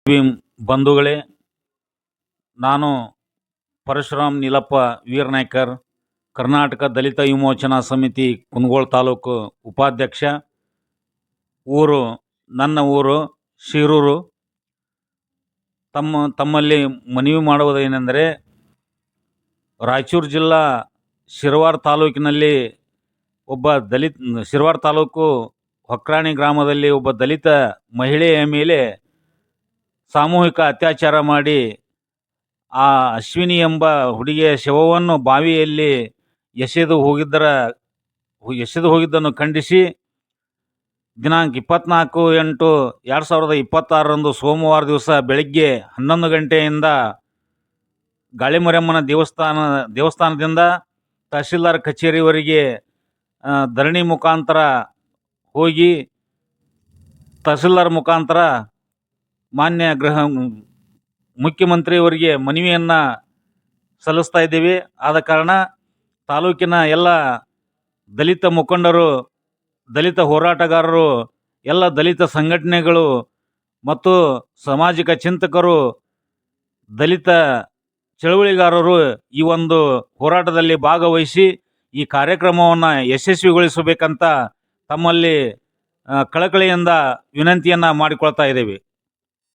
ಬಂಧುಗಳೇ, ನಾನು ಪರಶುರಾಮ್ ನೀಲಪ್ಪ ವೀರನಾಯ್ಕರ್, ಕರ್ನಾಟಕ ದಲಿತ ವಿಮೋಚನಾ ಸಮಿತಿ ಕುಂದಗೋಳ ತಾಲೂಕು ಉಪಾಧ್ಯಕ್ಷ. ನನ್ನ ಊರು ಶಿರೂರು. ತಮ್ಮಲ್ಲಿ ಮನವಿ ಮಾಡುವುದೇನೆಂದರೆ, ರಾಯಚೂರು ಜಿಲ್ಲಾ ಶಿರವಾರ ತಾಲೂಕಿನಲ್ಲಿ ಶಿರವಾರ ತಾಲೂಕು ಹೊಕ್ರಾಣಿ ಗ್ರಾಮದಲ್ಲಿ ಒಬ್ಬ ದಲಿತ ಮಹಿಳೆಯ ಮೇಲೆ ಸಾಮೂಹಿಕ ಅತ್ಯಾಚಾರ ಮಾಡಿ ಆ ಅಶ್ವಿನಿ ಎಂಬ ಹುಡುಗಿಯ ಶವವನ್ನು ಬಾವಿಯಲ್ಲಿ ಎಸೆದು ಹೋಗಿದ್ದನ್ನು ಖಂಡಿಸಿ ದಿನಾಂಕ 24/8/2026 ಸೋಮವಾರ ದಿವಸ ಬೆಳಗ್ಗೆ 11 ಗಂಟೆಯಿಂದ ಗಾಳಿಮರಮ್ಮನ ದೇವಸ್ಥಾನದಿಂದ ತಹಶೀಲ್ದಾರ್ ಕಚೇರಿವರೆಗೆ ಧರಣಿ ಮುಖಾಂತರ ಹೋಗಿ ತಹಶೀಲ್ದಾರ್ ಮುಖಾಂತರ ಮಾನ್ಯ ಮುಖ್ಯಮಂತ್ರಿಯವರಿಗೆ ಮನವಿಯನ್ನು ಸಲ್ಲಿಸ್ತಾ ಇದ್ದೀವಿ. ಆದ ಕಾರಣ ತಾಲೂಕಿನ ಎಲ್ಲ ದಲಿತ ಮುಖಂಡರು, ದಲಿತ ಹೋರಾಟಗಾರರು, ಎಲ್ಲ ದಲಿತ ಸಂಘಟನೆಗಳು ಮತ್ತು ಸಾಮಾಜಿಕ ಚಿಂತಕರು, ದಲಿತ ಚಳವಳಿಗಾರರು ಈ ಒಂದು ಹೋರಾಟದಲ್ಲಿ ಭಾಗವಹಿಸಿ ಈ ಕಾರ್ಯಕ್ರಮವನ್ನು ಯಶಸ್ವಿಗೊಳಿಸಬೇಕಂತ ತಮ್ಮಲ್ಲಿ ಕಳಕಳಿಯಿಂದ ವಿನಂತಿಯನ್ನು ಮಾಡಿಕೊಳ್ತಾ ಇದ್ದೇವೆ.